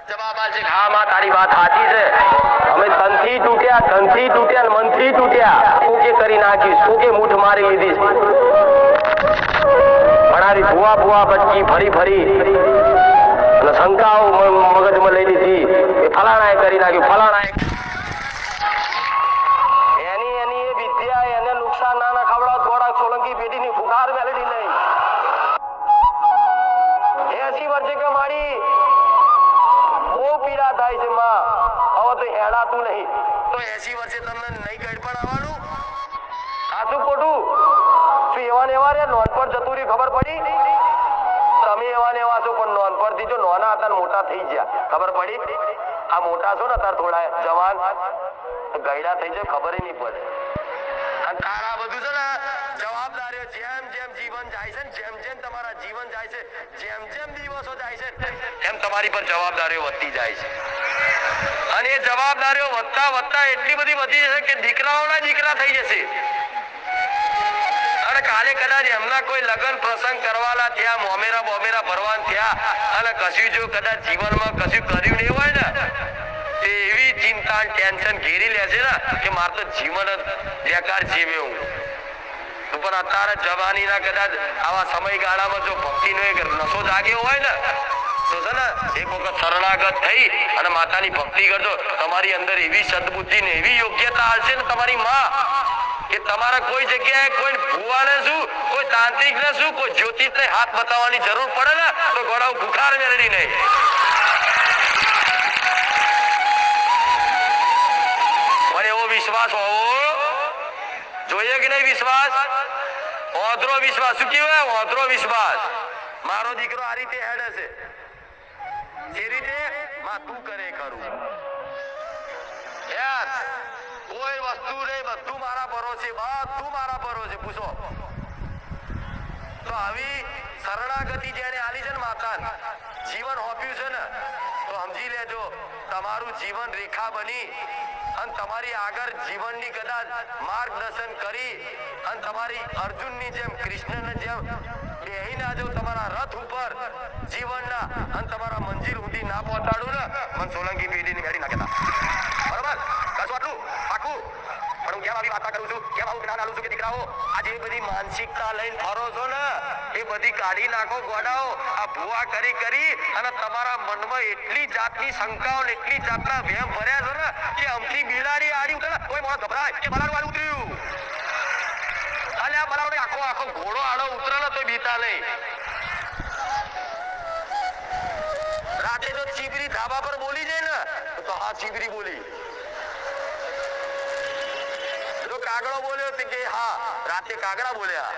જવાબ આલશે હા માં તારી વાત સાચી છે અમે તનથી તૂટ્યા મનથી તૂટ્યા તું કે કરી નાખીશ તું કે મૂઠ મારી લીધીશ ભણારી ભુવા બચકી ફરી અને શંકાઓ મગજમાં લઈ લીધી કે ફલાણાએ કરી નાખ્યું ફલાણાએ એની એ વિદ્યા એને નુકસાન ના ખવડાવ થોડા સોલંકી પેઢીની ફુકાર મેળવી નહીં 80 વર્ષે કે મારી બહુ પીડા થાય છે માં હવે તો હેડાતું નહીં તો 80 વર્ષે તમને નહીં ગઈ પણ આવવાનું સાચું ખોટું શું એવા ને એવા રે નોનપણ જતું રહ્યું ખબર પડી તમે એવા ને એવા છો પણ નોનપણથી જો નાના હતા ને મોટા થઈ ગયા ખબર પડી આ મોટા છો ને અત્યારે થોડા જવાન ગયડા થઈ જાય ખબર નહીં પડે અને તારા બધું છે ને જવાબદારીઓ જેમ જીવન જાય છે જેમ તમારા જીવન જાય છે જેમ દિવસો જાય છે એમ તમારી પર જવાબદારીઓ વધતી જાય છે અને એ જવાબદારીઓ વધતા એટલી બધી વધી જશે કે દીકરાઓના દીકરા થઈ જશે અને કાલે કદાચ એમના કોઈ લગ્ન પ્રસંગ કરવાના થયા મોમેરા ભરવાન થયા અને કશું જો કદાચ જીવનમાં કશું કર્યું નહીં હોય ને એવી ચિંતા ટેન્શન ઘેરી લે છે ને કે મારે તો જીવન જ બેકાર જીવે હું પણ અત્યારે જવાનીના કદાચ આવા સમયગાળામાં જો ભક્તિનો એક નશો જાગ્યો હોય ને તો છે ને એક વખત શરણાગત થઈ અને માતાની ભક્તિ કરજો તમારી અંદર એવી સદબુદ્ધિ ને એવી યોગ્યતા આવશે ને તમારી માં કે તમારે કોઈ જગ્યાએ કોઈ ભુવાને શું કોઈ તાંત્રિક ને શું કોઈ જ્યોતિષ ને હાથ બતાવવાની જરૂર પડે ને તો ગોળાઓ ભૂખાર મેળવી નહીં વિશ્વાસ હોવો જોઈએ કે નહીં વિશ્વાસ ઓધરો વિશ્વાસ શું કહેવાય ઓધરો વિશ્વાસ મારો દીકરો આ રીતે હેડે છે જે રીતે માં તું કરે કરું યાર કોઈ વસ્તુ નહીં બધું મારા ભરોસે પૂછો તો આવી શરણાગતિ જેને આલી છે ને માતા જીવન હોપ્યું છે ને તો સમજી લેજો તમારું જીવન રેખા બની અને તમારી આગળ જીવનની કદાચ માર્ગદર્શન કરી અને તમારી અર્જુનની જેમ કૃષ્ણને જેમ બેહીને જો તમારા રથ ઉપર જીવનના અને તમારા મંજિલ સુધી ના પહોંચાડું ને મન સોલંકી પેઢીની મેળી નાખતા બરોબર બસ આટલું પાકું પણ હું કેમ આવી વાર્તા કરું છું કેમ આવું જ્ઞાન આલું છું કે દીકરાઓ આજે એ બધી માનસિકતા લઈને ફરો છો ને એ બધી કાઢી નાખો ગોડાઓ આ ભૂવા કરી અને તમારા મનમાં એટલી જાતની શંકાઓ ને એટલી જાતના વહેમ ભર્યા છો ને કે અમથી બિલાડી આડી ઉતરે કોઈ માણસ ગભરાય કે બલાડું આડું ઉતર્યું અને આ બલાડો આખો ઘોડો આડો ઉતરે ને તો બીતા નહીં રાતે જો ચીબરી ધાબા પર બોલી જાય ને તો હા ચીબરી બોલી કાગડો બોલ્યો કે હા રાતે કાગડા બોલ્યા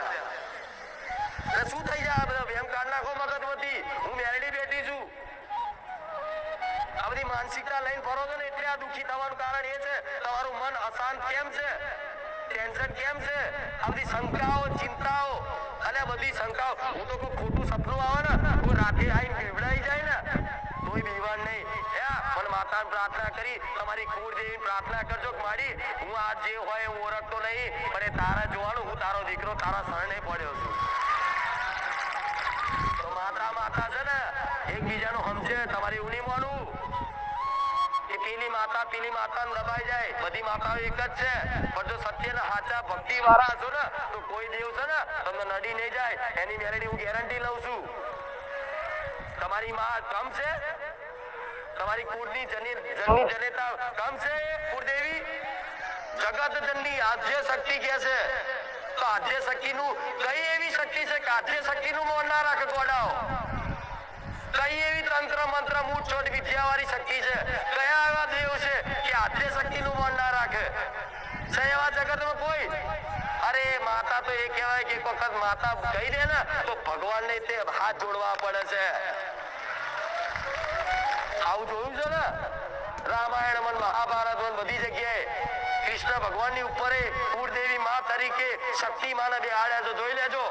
શું થઈ જાય બધા વેમ કાઢ નાખો મગજમાંથી હું મેરડી બેઠી છું આ બધી માનસિકતા લઈને ફરો છો ને એટલે આ દુઃખી થવાનું કારણ એ છે તમારું મન અશાંત કેમ છે ટેન્શન કેમ છે આ બધી શંકાઓ ચિંતાઓ અને બધી શંકાઓ હું તો કોઈ ખોટું સપનું આવે ને કોઈ રાતે આવીને પીવડાઈ જાય ને કોઈ બીવાન નહીં પણ માતાને પ્રાર્થના કરી તમારી કુળદેવીને પ્રાર્થના કરજો કે મારી હું આ જે હોય હું ઓળખતો નહીં પણ એ તારા જોવાનું હું તારો દીકરો તારા શરણે પડ્યો છું તો માતા છે ને એકબીજાનું સમજે તમારી એવું નહીં માનું કે પેલી માતાને દબાઈ જાય બધી માતાઓ એક જ છે પણ જો સત્યના સાચા ભક્તિ વાળા છો ને તો કોઈ દેવ છે ને તમને નડી નહીં જાય એની મેરેડી હું ગેરંટી લઉં છું તમારી માં કમ છે તમારી કુળની જનેતા કમ છે કુળદેવી જગત જનની આદ્ય શક્તિ કે છે તો આદ્ય શક્તિનું કઈ એવી શક્તિ છે કે આદ્ય શક્તિનું મોન ના રાખે ગોડાઓ કઈ એવી તંત્ર મંત્ર મૂઠ છોડ વિદ્યાવાળી શક્તિ છે કયા એવા દેવ છે કે આદ્ય શક્તિનું મોન ના રાખે છે એવા જગતમાં કોઈ અરે માતા તો એ કહેવાય કે એક વખત માતા કહી દે ને તો ભગવાનને તે હાથ જોડવા પડે છે આવું જોયું છે ને રામાયણ મહાભારત બધી જગ્યાએ કૃષ્ણ ભગવાનની ઉપર કુળદેવી માં તરીકે શક્તિમાને બેહાડ્યા છે જોઈ લેજો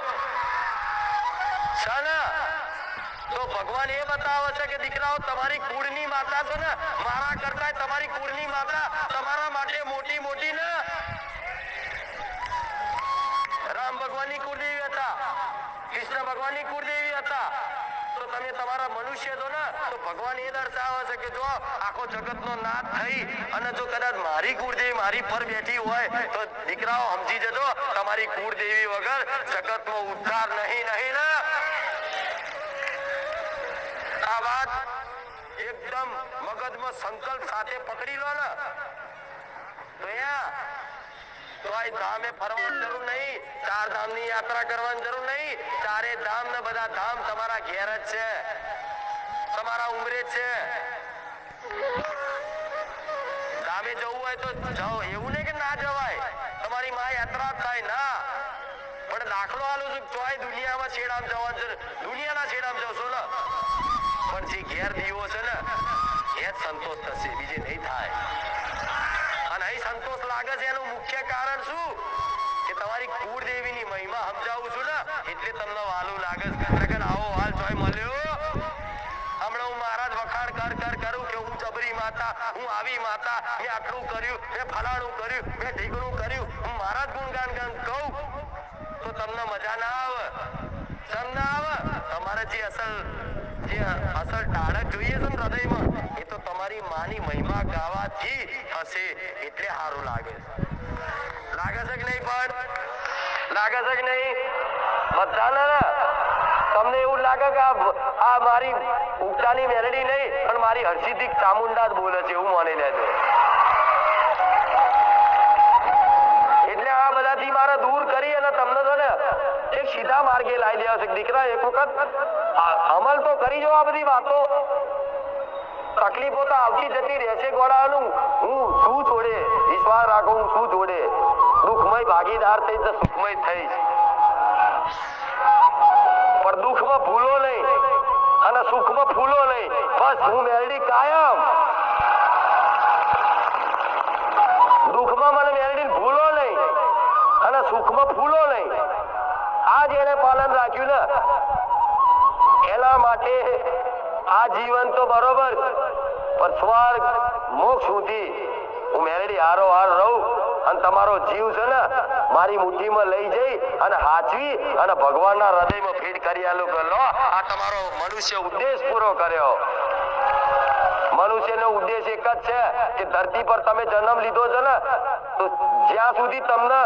છે ને તો ભગવાન એ બતાવે છે કે દીકરાઓ તમારી કુળની માતા છે ને મારા કરતા તમારી કુળની માતા તમારા માટે મોટી ને રામ ભગવાનની કુળદેવી હતા કૃષ્ણ ભગવાનની કુળદેવી હતા તો તો તમે તમારા મનુષ્ય છો ને, તો ભગવાન એ દર્શાવે છે કે જો આખો જગતનો નાથ થઈ અને જો કદાચ મારી કુળદેવી મારી પર બેઠી હોય તો દીકરાઓ સમજી જજો, તમારી કુળદેવી વગર જગતનો ઉદ્ધાર નહીં ને. આ વાત એકદમ મગજમાં સંકલ્પ સાથે પકડી લો ને, તો તોય ધામે ફરવાની જરૂર નહીં, ચાર ધામની યાત્રા કરવાની જરૂર નહીં. ચારે ધામ ને બધા ધામ તમારા ઘેર જ છે, તમારા ઉમરે જ છે. ધામે જવું હોય તો જાઓ, એવું નહીં કે ના જવાય, તમારી માં યાત્રા થાય ના. પણ દાખલો આલું છું, તોય દુનિયામાં છેડામ જવાનું છે, દુનિયાના છેડામ જશો ને, પણ જે ઘેર દીવો છે ને એ જ સંતોષ થશે, બીજે નહીં થાય. અને અહીં સંતોષ લાગે છે એનું મુખ્ય કારણ શું કે તમારી કુળદેવીની મહિમા સમજાવું છું ને એટલે તમને વાલું લાગે છે. આવો હાલ ચોય મળ્યો, હમણાં હું મારા જ વખાણ કરું કે હું જબરી માતા, હું આવી માતા, મેં આટલું કર્યું, મેં ફલાણું કર્યું, મેં ઢીકણું કર્યું, હું મારા જ ગુણગાન કહું તો તમને મજા ના આવે. સમ ના આવે. તમારે જે અસલ ટાળક જોઈએ છે ને હૃદયમાં, એ તો તમારી માની મહિમા ગાવાથી થશે એટલે સારું લાગે છે. લાગે છે કે નહીં? પણ લાગે છે કે નહીં બધાને? તમને એવું લાગે કે આ મારી ઉગતાની મેલડી નહીં પણ મારી હર્ષિદિક ચામુંડા જ બોલે છે એવું માની લેજો. એટલે આ બધાથી મારે દૂર કરી અને તમને છે ને એક સીધા માર્ગે લાવી દેવા છે. દીકરા એક વખત અમલ તો કરી જો, આ બધી વાતો તકલીફો તો આવતી જતી રહેશે. ગોળાનું હું શું જોડે વિશ્વાસ રાખો, હું શું જોડે દુઃખમય ભાગીદાર થઈ તો સુખમય થઈશ. પણ દુઃખમાં ભૂલો નહીં અને સુખમાં ફૂલો નહીં, બસ હું મેલડી કાયમ. દુઃખમાં મને મેલડી ભૂલો નહીં અને સુખમાં ફૂલો નહીં. આ જેને પાલન રાખ્યું ને એના માટે આ જીવન તો બરોબર, પણ સ્વર્ગ મોક્ષ સુધી હું મેલડી હારો હાર રહું અને તમારો જીવ છે ને મારી મુઠ્ઠીમાં લઈ જઈ અને હાચવી અને ભગવાનના હૃદયમાં ફીટ કરી આલું કે લો આ તમારો મનુષ્ય ઉદ્દેશ પૂરો કર્યો. મનુષ્યનો ઉદ્દેશ એક જ છે કે ધરતી પર તમે જન્મ લીધો છે ને તો જ્યાં સુધી તમને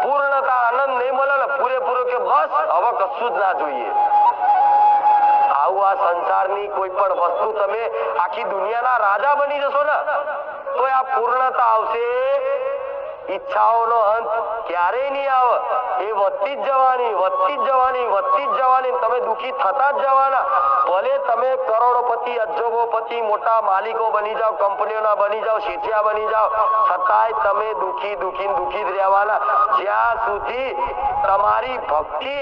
પૂર્ણતા આનંદ નહીં મળે ને પૂરેપૂરો કે બસ હવે કશું જ ના જોઈએ. આવું આ સંસારની કોઈ પણ વસ્તુ તમે આખી દુનિયાના રાજા બની જશો ને તો આ પૂર્ણતા આવશે. ઈચ્છાઓનો અંત ક્યારેય નહીં આવે, એ વધતી જ જવાની, તમે દુઃખી થતા જ જવાના. ભલે તમે કરોડોપતિ, અજોગોપતિ, મોટા માલિકો બની જાઓ, કંપનીઓના બની જાઓ, શેઠિયા બની જાઓ, છતાંય તમે દુઃખી જ રહેવાના. જ્યાં સુધી તમારી ભક્તિ,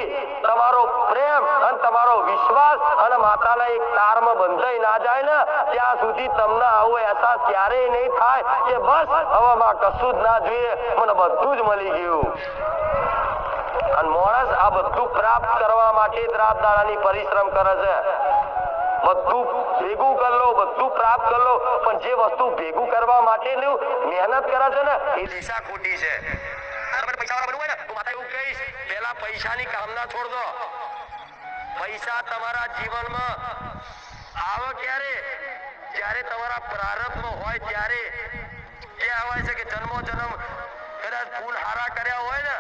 તમારો પ્રેમ અને તમારો વિશ્વાસ અને માતાના એક તારમાં બંધાઈ ના જાય ને ત્યાં સુધી તમને આવો અહેસાસ ક્યારેય નહીં થાય કે બસ હવે માં કશું જ ના જોઈએ, મને બધું જ મળી ગયું. અને માણસ આ બધું પ્રાપ્ત કરવા માટે જ રાત દાડાની પરિશ્રમ કરે છે. બધું ભેગું કરી લો, બધું પ્રાપ્ત કરી લો, પણ જે વસ્તુ ભેગું કરવા માટે મહેનત કરે છે ને એ દિશા ખોટી છે. પૈસા વાળા બનવું હોય ને તો માતા એવું કહીશ, પહેલા પૈસાની કામના છોડ દો. પૈસા તમારા જીવનમાં આવે ક્યારે? જ્યારે તમારા પ્રારબ્ધમાં હોય ત્યારે. એ આવે છે કે જન્મો જન્મ કદાચ ફૂલ હારા કર્યા હોય ને,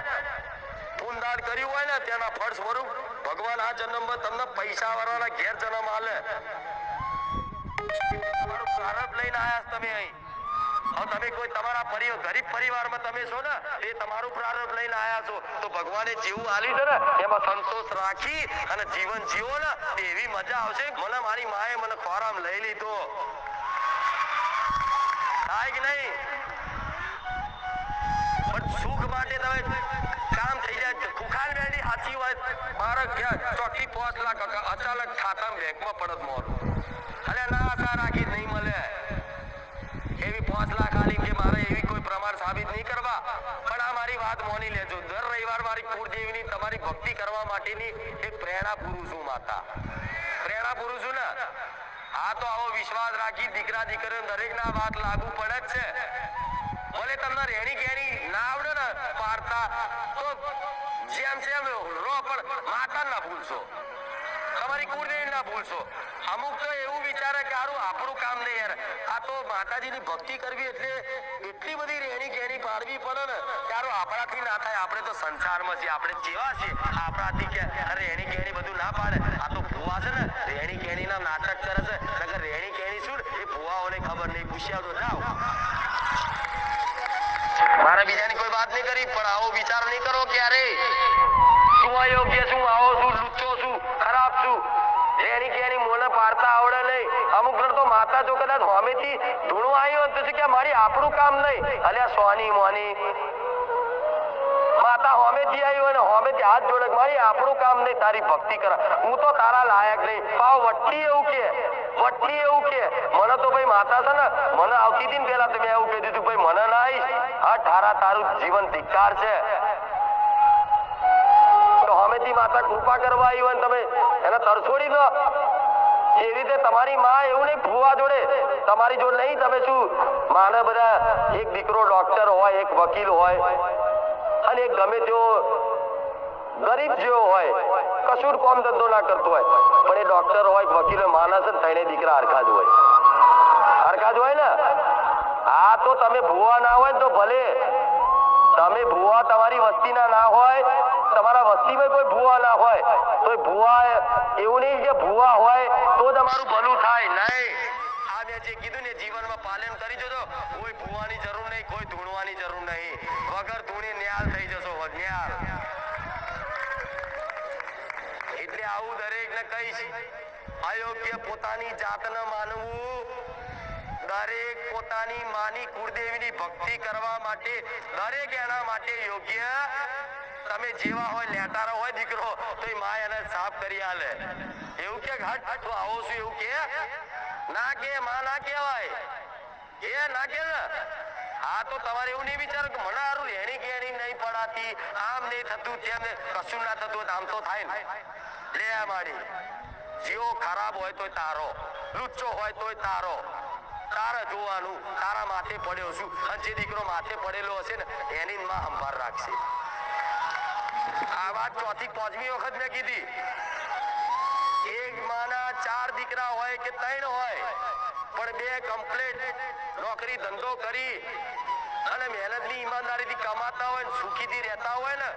પૂનદાન કર્યું હોય ને તેના ફળ સ્વરૂપ ભગવાન આ જન્મમાં તમને પૈસા વાળાના ઘેર જન્મ આલે. તમારું પ્રારબ્ધ લઈને આયા તમે અહીં. તમે કોઈ તમારા ગરીબ પરિવારમાં તમે છો ને એ તમારું પ્રારબ્ધ લઈને આયા છો તો ભગવાને જેવું આલ્યું છે ને એમાં સંતોષ રાખી અને જીવન જીવો ને એવી મજા આવશે. મને મારી માએ મને ખોરામ લઈ લીધો થાય કે નહીં? પણ સુખ માટે તમે કામ થઈ જાય. ખુખાલ બેડી સાચી હોય, મારા ચોથી 5 લાખ અચાનક ખાતામાં બેંકમાં પડત મોરું અરે ના આશા રાખી નહીં મળે. એવી 5 લાખ આલી કે મારે એવી કોઈ પ્રમાણ સાબિત નહીં કરવા. પણ આ મારી વાત માની લેજો, દર રવિવાર મારી કુળદેવીની તમારી ભક્તિ કરવા માટેની એક પ્રેરણા પૂરું છું માતા, પ્રેરણા પૂરું છું ને. આ તો આવો વિશ્વાસ રાખી દીકરા દીકરીઓ દરેક ના વાત લાગુ પડે જ છે. ભલે તમને રેણી કેણી ના આવડે ને પાડતા તો જેમ રો પણ માતા ના ભૂલશો. તમારી કુળદેવી ના ભૂલશો. અમુક તો એવું વિચારે કે આરું આપણું કામ નહીં યાર, આ તો માતાજીની ભક્તિ કરવી એટલે એટલી બધી રેણી કેણી પાડવી પડે ને કે આરું આપણાથી ના થાય. આપણે તો સંસારમાં છીએ, આપણે જેવા છીએ આપણાથી કે રેણી કેણી બધું ના પાડે. આ તો ભુવા છે ને રેણી કેણી ના નાટક કરે છે, નકર રેણી કેણી શું એ ભુવાઓને ખબર નહીં. પૂછ્યા તો જાઓ. મારે બીજાની કોઈ વાત નહીં કરી, પણ આવો વિચાર નહીં કરો ક્યારે શું અયોગ્ય છું, આવો છું, લુચ્ચો છું, ખરાબ છું. રેણી કેણી મોને પાડતા આવડે નહીં. અમુક જણ તો માતા જો કદાચ હોમેથી ધૂણું આવ્યું તો કે મારી આપણું કામ નહીં. અલ્યા સોની મોની માતા હોમેથી આવ્યું અને હોમેથી હાથ જોડે મારી આપણું કામ નહીં, તારી ભક્તિ કર, હું તો તારા લાયક નહીં. પાવ વટ્ટી એવું કે મને તો ભાઈ માતા છે ને મને આવતી હતી ને પેલા તમે એવું કહી દીધું ભાઈ મને ના આવીશ, હા ઠારા તારું જીવન ધિક્કાર છે. હોમેથી માતા કૃપા કરવા આવી હોય ને તમે એને તરછોડી દો. એવી રીતે તમારી માં એવું નહીં ભુવા જોડે તમારી જોડે નહીં. તમે શું માને બધા એક દીકરો ડોક્ટર હોય, એક વકીલ હોય અને એક ગમે તેવો ગરીબ જેવો હોય, કશું કામ ધંધો ના કરતો હોય, પણ એ ડોક્ટર હોય વકીલ હોય માણસ ને થઈને દીકરા હરખા જ હોય ને. હા તો તમે ભુવા ના હોય ને તો ભલે તમે ભુવા તમારી વસ્તીના ના હોય, તમારા વસ્તીમાં કોઈ ભુવા ના હોય તો ભુવા એવું નહીં કે ભુવા હોય તો જ અમારું ભલું થાય નહીં. આ મેં જે કીધું ને જીવનમાં પાલન કરી જજો. કોઈ ભુવાની જરૂર નહીં, કોઈ ધૂણવાની જરૂર નહીં. વગર ધૂણી ન્યાલ થઈ જશો, ન્યાલ. એટલે આવું દરેકને કહીશ, અયોગ્ય પોતાની જાતને માનવું. દરેક પોતાની માની કુળદેવીની ભક્તિ કરવા માટે દરેક એના માટે યોગ્ય. તમે જેવા હોય લેટારો હોય દીકરો તો એ માં એને સાફ કરી આલે. એવું કે હટ તો આવો છું એવું કે ના કે માં ના કહેવાય એ ના કે ને. હા તો તમારે એવું નહીં વિચારો કે મને હારું રેણી કેણી નહીં પડાતી, આમ નહીં થતું, તેમ કશું ના થતું, આમ તો થાય ને. લે આ માડી જેવો ખરાબ હોય તોય તારો, લુચ્ચો હોય તોય તારો, તારે જોવાનું તારા માથે પડ્યો છું. અને જે દીકરો માથે પડેલો હશે ને એની માં સંભાળ રાખશે. આ વાત ચોથી પાંચમી વખત મેં કીધી. એક માના 4 દીકરા હોય કે 3 હોય, પણ 2 કમ્પ્લીટ નોકરી ધંધો કરી અને મહેનતની ઈમાનદારીથી કમાતા હોય, સુખીથી રહેતા હોય ને,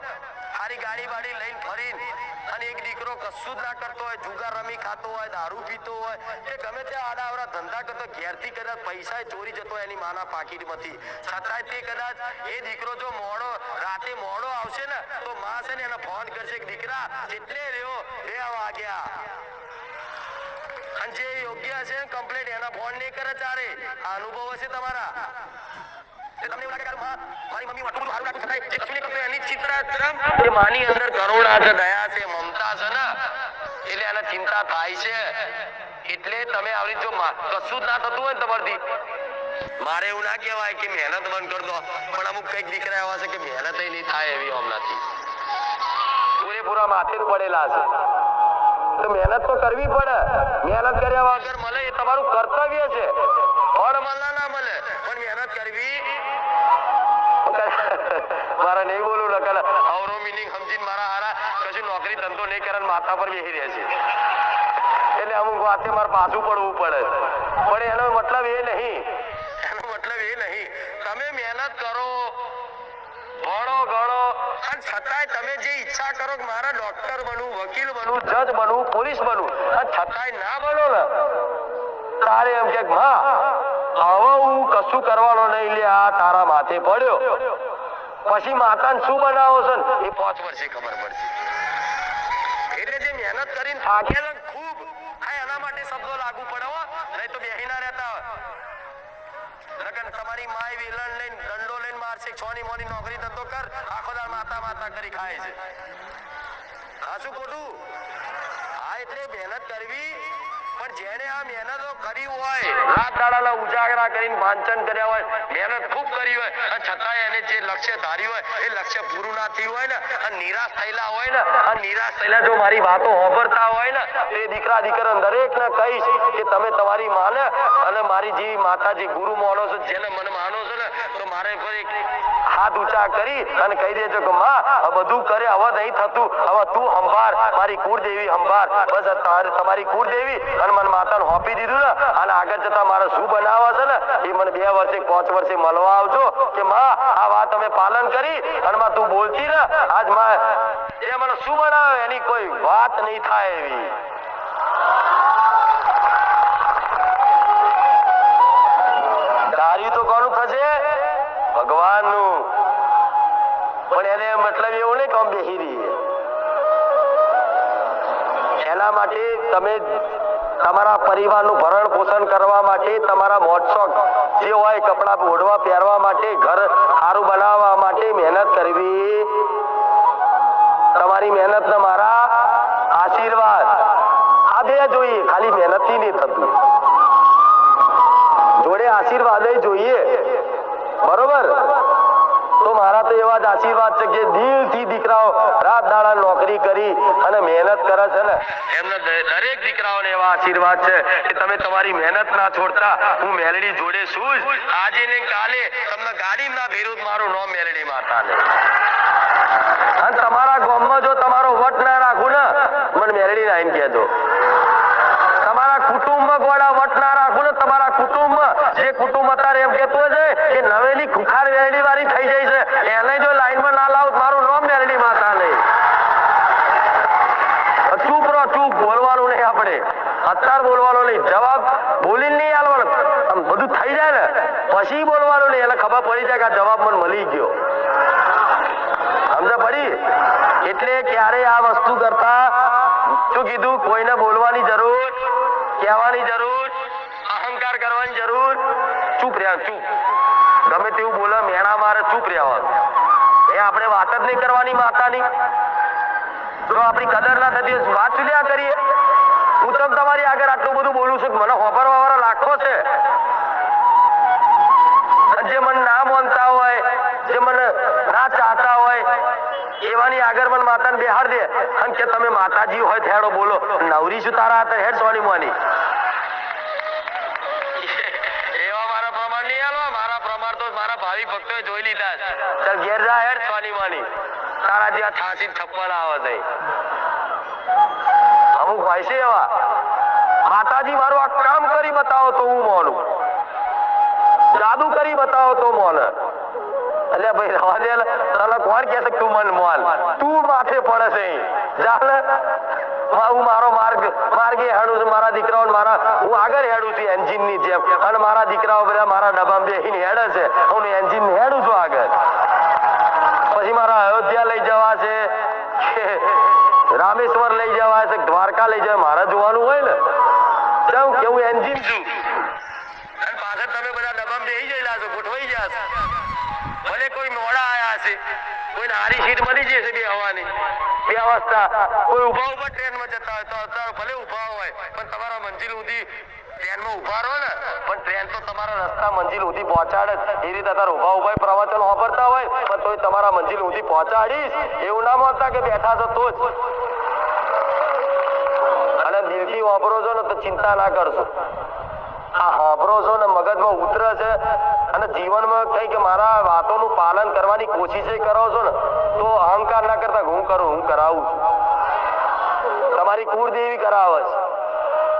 સારી ગાડી બાડી લઈને ફરીને, અને એક દીકરો કશું જ ના કરતો હોય, જુગાર રમી ખાતો હોય, દારૂ પીતો હોય કે ગમે તે આડાવડા ધંધા કરતો, ઘેરથી કદાચ પૈસા ચોરી જતો હોય એની માના પાકીટમાંથી, છતાંય તે કદાચ એ દીકરો જો રાતે મોડો આવશે ને તો માં છે ને એને ફોન કરશે કે દીકરા એટલે રહ્યો 2 વાગ્યા. અને જે યોગ્ય છે કમ્પ્લીટ એના ફોન નહીં કરે. ચારે આ અનુભવ હશે તમારા. તમને એવું લાગે કે મારી મમ્મી આટલું બધું સારું લાગતું થાય જે કશું નહીં કરતો એની ચિત્ર એ માની અંદર કરુણા છે, દયા છે, મમતા છે ને, એટલે એને ચિંતા થાય છે. એટલે તમે આવી જો કશું જ ના થતું હોય ને તમારથી, મારે એવું ના કહેવાય કે મહેનત બંધ કરી દો, પણ અમુક કઈક દીકરા એવા છે કે મહેનત નહીં થાય એવી હમણાંથી પૂરેપૂરા માથે જ પડેલા છે. તો મહેનત તો કરવી પડે. મહેનત કર્યા વગર મળે એ તમારું કર્તવ્ય છે. ફળ મળે ના મળે પણ મહેનત કરવી. મારા નહીં બોલું નકલ અવરો મિનિંગ સમજીને મારા હારા કશું નોકરી ધંધો નહીં કરે માથા પર બેસી રહે છે. એટલે અમુક વાતે મારે પાછું પડવું પડે, પણ એનો મતલબ એ નહીં તમે મહેનત કરો, ભણો ગણો, અને છતાંય તમે જે ઈચ્છા કરો કે મારા ડોક્ટર બનવું, વકીલ બનવું, જજ બનવું, પોલીસ બનવું, અને છતાંય ના બનો ને તારે એમ કે હા હવે હું કશું કરવાનો નહીં, લે આ તારા માથે પડ્યો. પછી માતાને શું બનાવો છે ને એ 5 વર્ષે ખબર પડશે. એટલે જે મહેનત કરીને થાકેલા ખૂબ એના માટે શબ્દો લાગુ પડે હો, નહીં તો બેહી ના રહેતા હોય. તમારી માય વેલણ લઈને દંડો લઈને મારશે, છોની મોની નોકરી ધંધો કર, આખો દાળ માતા કરી ખાય છે. હા શું ખોટું? હા એટલે મહેનત કરવી, પણ જેને આ મહેનતો કરી હોય, રાત દાડાના ઉજાગરા કરીને વાંચન કર્યા હોય, મહેનત ખૂબ કરી હોય, અને છતાંય એને જે લક્ષ્ય ધાર્યું હોય એ લક્ષ્ય પૂરું ના થયું હોય ને, અને નિરાશ થયેલા હોય ને, અને નિરાશ થયેલા જો મારી વાતો હોભરતા હોય ને, એ દીકરા દરેકને કહીશ કે તમે તમારી માને અને મારી જેવી માતા જે ગુરુ માનો છો, જેને મને માનો છો ને, તો મારે પર એક હાથ ઊંચા કરી અને કહી દેજો કે માં આ બધું કરે હવે નહીં થતું, હવે તું સંભાળ, મારી કુળદેવી સંભાળ. બસ તમારી કુળદેવી અને મને માતાને હોપી દીધું ને, અને આગળ જતા મારે શું બનાવવા છે ને એ મને 2 વર્ષે 5 વર્ષે મળવા આવજો કે માં આ વાત અમે પાલન કરી અને માં તું બોલતી ને આજ માં એ મને શું બનાવે એની કોઈ વાત નહીં થાય એવી. કાર્ય તો કોનું થશે? ભગવાનનું. પણ એને મતલબ એવું નહીં કામ બેસી રહી. એના માટે તમે તમારા પરિવારનું ભરણ પોષણ કરવા માટે, તમારા મોજશોખ જે હોય કપડાં ઓઢવા પહેરવા માટે, ઘર સારું બનાવવા માટે મહેનત કરવી. તમારી મહેનતને મારા આશીર્વાદ. આ 2 જોઈએ, ખાલી મહેનતથી નહીં થતું, જોડે આશીર્વાદ જોઈએ. બરોબર? તો મારા તો એવા જ આશીર્વાદ છે કે દિલથી દીકરાઓ રાત દાડા નોકરી કરી અને મહેનત કરે છે ને, એમને દરેક દીકરાઓને એવા આશીર્વાદ છે કે તમે તમારી મહેનત ના છોડતા. હું મેલડી જોડે છું જ, આજે ને કાલે તમને ગાડી ના ભેરું મારું નામ મેલડી માતાને. અને તમારા ગામમાં જો તમારો વટ ના રાખું ને મને મેલડી ના આવીને કહેજો. તમારા કુટુંબમાં ગોળા વટ ના રાખું ને, તમારા કુટુંબમાં જે કુટુંબ અત્યારે એમ કેતું છે કે નવેલી ખુખાર મેલડી વાળી થઈ જાય છે, એને જો લાઈનમાં ના લાવું મારું નામ મેલડી માતા નહીં. ચૂપ રહો, ચૂપ, બોલવાનું નહીં. આપણે અત્યારે બોલવાનું નહીં, જવાબ બોલીને નહીં આલવાનો. બધું થઈ જાય ને પછી બોલવાનું નહીં, એટલે ખબર પડી જાય કે આ જવાબ મને મળી ગયો. સમજ પડી? એટલે ક્યારે આ વસ્તુ કરતા શું કીધું? કોઈને બોલવાની જરૂર, કહેવાની જરૂર, અહંકાર કરવાની જરૂર. ચૂપ રહ્યા, ચૂપ. ગમે તેવું બોલે મેણા મારે ચૂપ રહેવાનું. એ આપણે વાત જ નહીં કરવાની માતાની. તો આપણી કદર ના થતી વાત સુલ્યા કરીએ. હું તો તમારી આગળ આટલું બધું બોલું છું, મને હોફરવા વાળા લાખો છે. જે મને ના માનતા હોય, જે મને ના ચાહતા હોય એવાની આગળ મને માતાને બેહાડ દે અને કે તમે માતાજી હોય થેડો બોલો. નવરી છું તારા હાથે હેડ સોની મોની. એવા મારા પ્રમાણ નહીં આલો. મારા પ્રમાણ તો મારા ભાવિ ભક્તોએ જોઈ લીધા. ચાલ ઘેર જા હેડ સોની મોની. તારા જ્યાં થાસી છપ્પન આવે છે. અમુક હોય છે એવા, માતાજી મારું આ કામ કરી બતાવો તો હું મોનું, જાદુ કરી બતાવો તો મોને. એટલે ભાઈ રવા દે, તને કોણ કહે છે તું મન મોલ? તું માથે પડે છે. જાને હું મારો માર્ગે હેડું છું, મારા દીકરાઓ મારા હું આગળ હેડું છું એન્જિન ની જેમ, અને મારા દીકરાઓ બધા મારા ડબ્બામાં બેસીને હેડે છે, હું એન્જિન હેડું છું આગળ. પછી મારા અયોધ્યા લઈ જવા છે કે રામેશ્વર લઈ જવા છે, દ્વારકા લઈ જવા, મારે જોવાનું હોય ને કેવું કે હું એન્જિન છું. પાછળ તમે બધા ડબ્બામાં બેસી ગયેલા છો, ગોઠવાઈ ગયા છો. ભલે કોઈ મોડા આયા છે, કોઈ હારી સીટ મળી જશે બે હવાની વ્યવસ્થા, કોઈ ઉભા ટ્રેનમાં જતા હોય તો ભલે ઉભા હોય પણ તમારા મંજિલ સુધી ટ્રેનમાં ઉભા રહો ને, પણ ટ્રેન તો તમારા રસ્તા મંજિલ સુધી પહોંચાડે જ. એ રીતે તારા ઉભા પ્રવચન વાપરતા હોય પણ તોય તમારા મંજિલ સુધી પહોંચાડીશ એવું ના માનતા કે બેઠા છો તો જ. અને દિલથી વાપરો છો ને તો ચિંતા ના કરશો. આ વાપરો છો ને મગજમાં ઉતરે છે અને જીવનમાં કઈ કે મારા વાતોનું પાલન કરવાની કોશિશ કરો છો ને તો અહંકાર ના કરતા હું કરું, હું કરાવું છું. તમારી કુળદેવી કરાવે છે,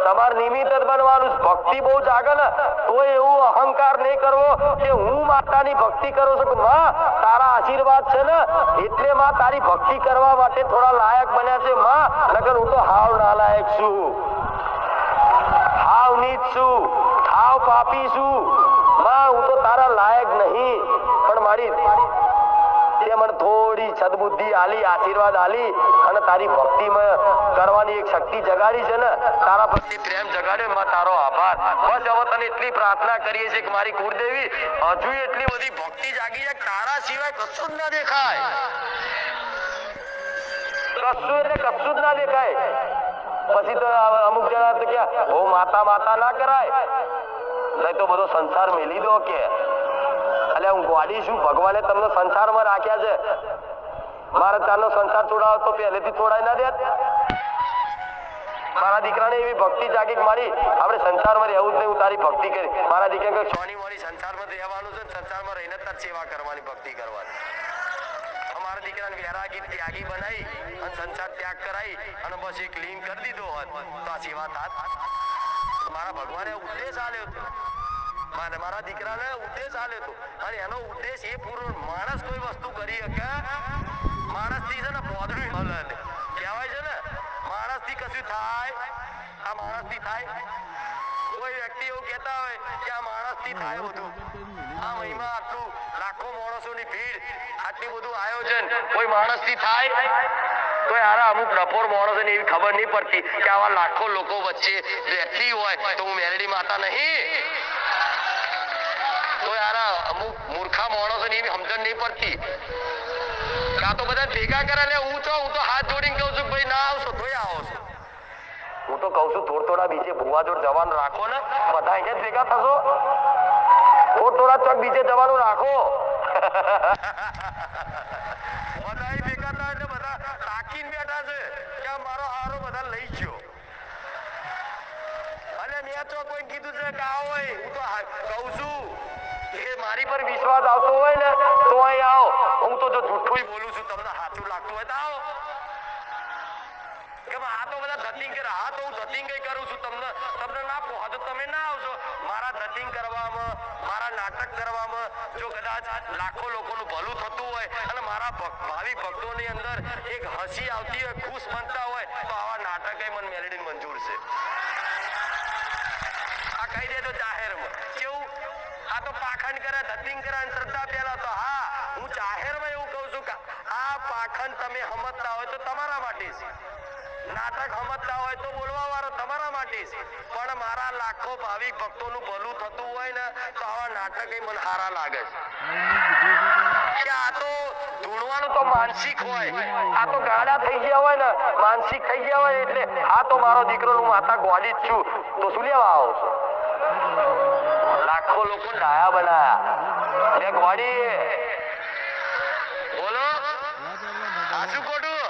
તમારે નિમિત્ત જ બનવાનું. ભક્તિ બહુ જાગે ને તો એવું અહંકાર નહીં કરવો કે હું માતાની ભક્તિ કરું છું. માં તારા આશીર્વાદ છે ને એટલે માં તારી ભક્તિ કરવા માટે થોડા લાયક બન્યા છે. માં નકર હું તો હાવ નાલાયક છું, હાવ નીચ છું, હાવ પાપી છું. માં હું તો તારા લાયક નહીં. પણ મારી તે મને થોડી સદબુદ્ધિ આલી, આશીર્વાદ આલી અને તારી ભક્તિમાં કરવાની એક શક્તિ જગાડી છે ને, તારા પ્રત્યે પ્રેમ જગાડ્યો. માં તારો આભાર. બસ હવે તને એટલી પ્રાર્થના કરીએ છીએ કે મારી કુળદેવી હજુ એટલી બધી ભક્તિ જાગી જાય, તારા સિવાય કશું જ ના દેખાય. કશું એટલે કશું જ ના દેખાય. પછી તો અમુક જણા તો ક્યાં ઓ માતા માતા ના કરાય, નહીં તો બધો સંસાર મેલી દો કે. એટલે હું ગોડી છું, ભગવાને તમને સંસારમાં રાખ્યા છે. મારે ચાલો સંસાર છોડાવો તો પહેલેથી છોડાય ના દેત. મારા દીકરાને એવી ભક્તિ જાગી કે મારી આપણે સંસારમાં રહેવું જ નહીં, હું તારી ભક્તિ કરી. મારા દીકરા સોની મોની સંસારમાં રહેવાનું છે, સંસારમાં રહીને તાર સેવા કરવાની, ભક્તિ કરવાની. અમારા દીકરાને વૈરાગી ત્યાગી બનાવી અને સંસાર ત્યાગ કરાવી અને બસ એક લીન કરી દીધો હોત તો આ સેવા થાત. મારા ભગવાને ઉદ્દેશ આલ્યો હતો, મારા દીકરાને ઉદ્દેશ આલ્યો હતો અને એનો ઉદ્દેશ એ પૂરો. માણસ કોઈ વસ્તુ કરી શકે, માણસથી છે ને પોદડું મળે કહેવાય છે ને, માણસથી કશું થાય, આ માણસથી થાય. કોઈ વ્યક્તિ એવું કહેતા હોય કે આ માણસથી થાય બધું. આ મહિમા આટલું લાખો માણસોની ભીડ, આટલું બધું આયોજન કોઈ માણસથી થાય? તો યાર અમુક ડફોર માણસોને એવી ખબર નહીં પડતી કે આવા લાખો લોકો વચ્ચે રહેતી હોય તો હું મેલડી માતા નહીં. તો યાર અમુક મૂર્ખા માણસોને એવી સમજણ નહીં પડતી. કાં તો બધા ભેગા કરે લે, હું તો હાથ જોડીને કહું છું ભાઈ ના આવશો તોય આવો છો. હું તો કહું છું થોડા બીજે ભુવા જોડ જવાનું રાખો ને, બધા અહીંયા જ ભેગા થશો. થોડા ચોક બીજે જવાનું રાખો. બધા ભેગા થાય એટલે બધા તાકીને બેઠા છે કે મારો હારો બધા લઈ ગયો. અને મેં તો કોઈ કીધું છે કે આવો, હું તો કહું છું કે મારી પર વિશ્વાસ આવતો હોય ને તો અહીં આવો. હું તો જો જૂઠું બોલું છું, તમને સાચું લાગતું હોય તો આવો. કે આ તો બધા ધતિંગ કરે, હા તો હું ધતિંગ કરું છું, તમને ના પોહા તો તમે ના આવશો. મારા ધતિંગ કરવામાં, મારા નાટક કરવામાં જો કદાચ લાખો લોકોનું ભલું થતું હોય અને મારા ભાવિ ભક્તોની અંદર એક હસી આવતી હોય, ખુશ બનતા હોય તો આવા નાટક મને મેલેડીને મંજૂર છે. આ કહી દે તો જાહેરમાં કેવું, આ તો પાખંડ કરે, ધતિંગ કરે અને શ્રદ્ધા પેલા તો હા હું જાહેરમાં એવું કહું છું કે આ પાખંડ તમે સમજતા હોય તો તમારા માટે છે, નાટક સમજતા હોય તો બોલવા વાળો તમારા માટે છે. પણ મારા લાખો ભાવિક ભક્તોનું ભલું થતું હોય ને તો આવા નાટક મને સારા લાગે છે. કે આ તો ધૂણવાનું તો માનસિક હોય, આ તો ગાડા થઈ ગયા હોય ને, માનસિક થઈ ગયા હોય એટલે આ તો મારો દીકરો હું માતા ગોડી જ છું તો શું લેવા આવો છો? લાખો લોકો ડાયા બનાયા બે ગોડી. બોલો આ શું ખોટું?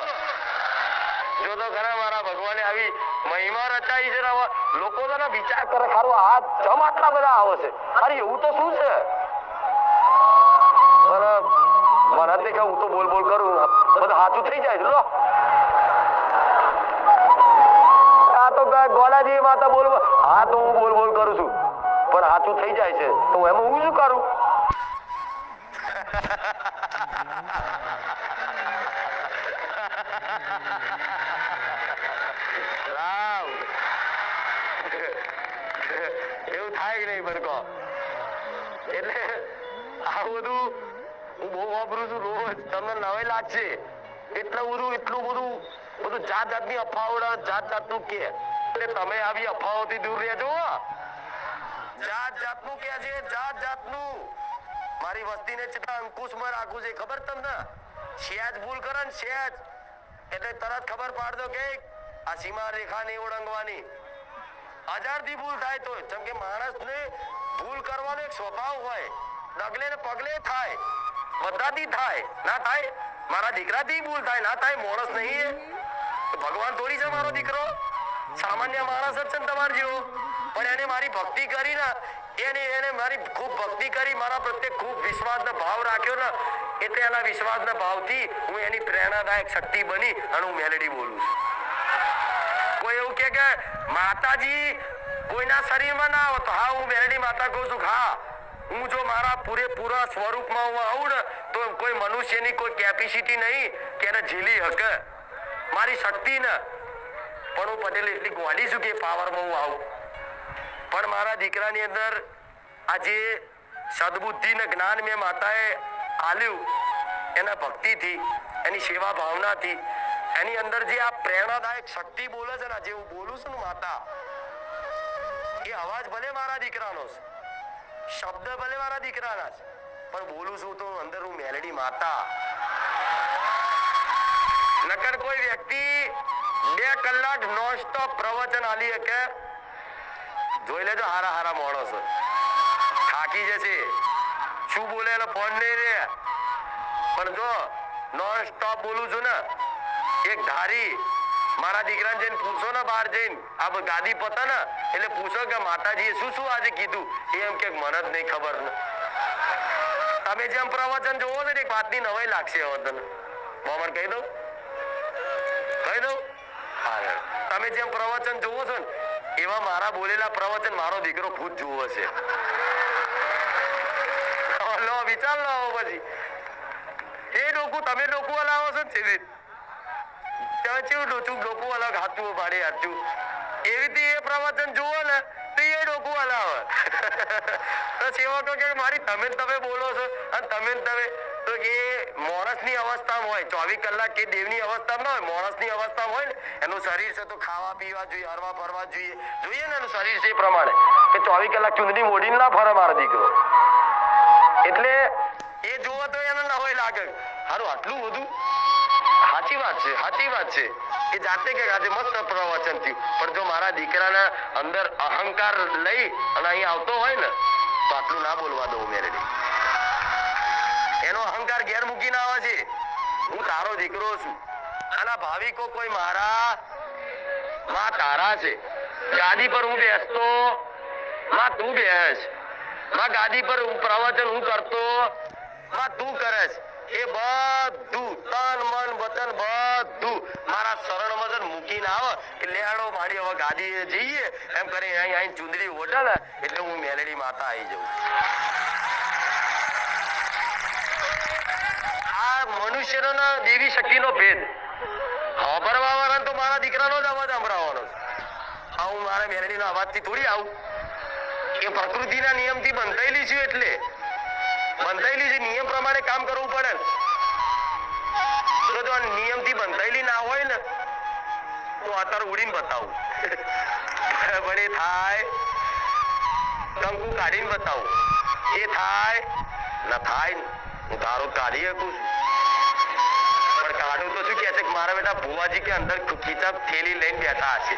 જો તો ખરા મારા ભગવાને આવી મહિમા રચાઈ છે. લોકો તો વિચાર કરે ખારું આ જમ આટલા બધા આવે છે, અરે એવું તો શું છે? મને જ નહીં, હું તો બોલ કરું બધું સાચું થઈ જાય છે. લો આ તો ગોલાજી માતા બોલ, હા તો હું બોલ કરું છું પણ સાચું થઈ જાય છે તો એમાં હું શું કરું? એવું થાય કે નહીં બરકો? એટલે આ બધું હું બહુ વાપરું છું રોજ, તમને નવાઈ લાગશે. એટલું બધું જાતની અફવાઓ, જાતનું કે એટલે તમે આવી અફવાઓથી દૂર રહેજો. જાતનું કે છે, જાતનું મારી વસ્તીને કેટલા અંકુશમાં રાખવું છે ખબર તમને? સહેજ ભૂલ કરે ને સહેજ એટલે તરત ખબર પાડજો કે આ સીમા રેખા નહીં ઓળંગવાની. 1000 થી ભૂલ થાય તો જેમ કે માણસને ભૂલ કરવાનો એક સ્વભાવ હોય, ડગલે ને પગલે થાય, બધાથી થાય ના થાય. મારા દીકરાથી ભૂલ થાય ના થાય, માણસ નહીં ભગવાન થોડી છે મારો દીકરો, સામાન્ય માણસ જ છે ને તમાર જેવો. પણ એને મારી ભક્તિ કરી ને, એને મારી ખૂબ ભક્તિ કરી, મારા પ્રત્યે ખૂબ વિશ્વાસનો ભાવ રાખ્યો ને એટલે એના વિશ્વાસના ભાવથી હું એની પ્રેરણાદાયક શક્તિ બની અને હું મેલેડી બોલું છું. કોઈ એવું કે માતાજી કોઈના શરીરમાં ના આવે તો હા હું મેલેડી માતા કહું છું. હા હું જો મારા પૂરેપૂરા સ્વરૂપમાં હું આવું ને તો કોઈ મનુષ્યની કોઈ કેપેસિટી નહીં કે એને ઝીલી હકે મારી શક્તિ ને. પણ હું પટેલ એટલી ગોડી છું કે પાવરમાં હું આવું. પણ મારા દીકરાની અંદર આજે સદબુદ્ધિ ને જ્ઞાન મેં માતાએ આલ્યું એના ભક્તિથી, એની સેવા ભાવનાથી, એની અંદર જે આ પ્રેરણાદાયક શક્તિ બોલે છે ને, જે હું બોલું છું ને માતા, એ અવાજ ભલે મારા દીકરાનો છે, શબ્દ ભલે મારા દીકરાના છે, પણ બોલું છું તો અંદર હું મેલેડી માતા. નકર કોઈ વ્યક્તિ 2 કલાક નોન સ્ટોપ પ્રવચન આલી કે જોઈ લેજો હારા માણસો થાકી જશે, શું બોલે એટલે ફોન નહીં રે. પણ જો નોન સ્ટોપ બોલું છું ને, એક ધારી મારા દીકરાને જઈને પૂછો ને, બહાર જઈને આ ગાદી પતા ને એટલે પૂછો કે માતાજીએ શું શું આજે કીધું. એમ કે મને જ નહીં ખબર ને. તમે જેમ પ્રવચન જોવો છો ને એક વાતની નવાઈ લાગશે. હવે તને મોમન કહી દઉં તમે જેમ પ્રવચન જોવો છો ને એવા મારા બોલેલા પ્રવચન મારો દીકરો ભૂત જોવો છે. લો વિચાર લો પછી એ ડોકું તમે ડોકું હલાવો છો ને તમે કેવું ડોકું અલગ હાથું પાડે હાથું એવી રીતે એ પ્રવચન જુઓ ને તો એ ડોકું હલાવે. તો સેવકો કે મારી તમે બોલો છો અને તમે તો એ માણસની અવસ્થામાં હોય 24 કલાક કે દેવની અવસ્થામાં ના હોય, માણસની અવસ્થામાં હોય ને એનું શરીર છે તો ખાવા પીવા જોઈએ, હરવા ફરવા જોઈએ ને એનું શરીર છે એ પ્રમાણે કે 24 કલાક ચૂંદડી મોડીને ના ફરે મારો દીકરો. એટલે એ જોવો તો એને ના હોય લાગે હારું આટલું બધું. સાચી વાત છે એ જાતે કે આજે મસ્ત પ્રવચન થયું, પણ જો મારા દીકરાના અંદર અહંકાર લઈ અને અહીં આવતો હોય ને તો આટલું ના બોલવા દઉં મેરેડી. એનો અહંકાર ઘેર મૂકીને આવે છે હું તારો દીકરો છું. આના ભાવિકો કોઈ મારા માં તારા છે, ગાદી પર હું બેસતો માં તું બેસ, માં ગાદી પર પ્રવચન હું કરતો માં તું કરે છે. એ બધું તન મન વતન બધું મારા શરણમાં જ મૂકીને આવે કે લેડો મારી હવે ગાદીએ જઈએ એમ કરી અહીં ચુંદડી ઓઢે ને એટલે હું મેલડી માતા આવી જાઉં. આ મનુષ્યનો દેવી શક્તિનો ભેદ સાંભળવા વાળા તો મારા દીકરાનો જ અવાજ સંભળાવવાનો છે. હું મારા મેલડીનો અવાજથી થોડી આવું. એ પ્રકૃતિના નિયમથી બંધાયેલી છું એટલે બંધાયેલી છે, નિયમ પ્રમાણે કામ કરવું પડે ને. તો જો નિયમથી બંધાયેલી ના હોય ને તો અત્યારે ઉડીને બતાવું પણ એ થાય કંકુ કાઢીને બતાવું એ થાય ના થાય. હું તારો કાઢી શકું છું પણ કાઢું તો શું કે છે મારા બેટા ભુવાજી કે અંદર ખીચા થેલી લઈને બેઠા હશે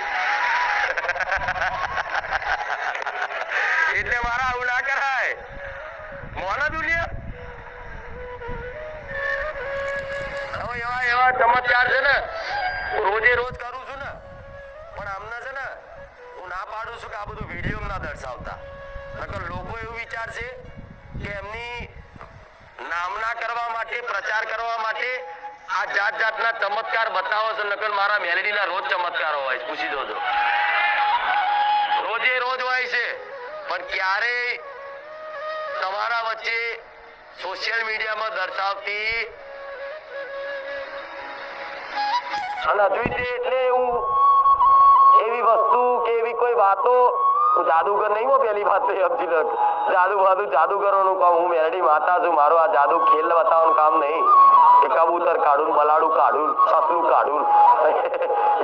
એટલે મારા આવું ના કરાય. મોના દુનિયા એવા ચમત્કાર છે ને હું રોજે રોજ કરું છું ને, પણ આમને છે ને હું ના પાડું છું કે આ બધું વિડીયો ના દર્શાવતા. નકર લોકો એવું વિચારશે કે એમની નામના કરવા માટે પ્રચાર કરવા માટે આ જાતના ચમત્કાર બતાવો છો. નકર મારા મેલેડીના રોજ ચમત્કારો હોય છે, પૂછી જોજો. રોજે રોજ હોય છે, પણ ક્યારેય તમારા વચ્ચે સોશિયલ મીડિયામાં દર્શાવતી અને હજુ એટલે એવું એવી વસ્તુ કે એવી કોઈ વાતો હું જાદુગર નહીં હો. પેલી વાત તો સમજી લો, જાદુગરોનું કામ. હું મેલડી માતા છું, મારું આ જાદુ ખેલ બતાવવાનું કામ નહીં કે કબૂતર કાઢું, બલાડું કાઢું, સસલું કાઢું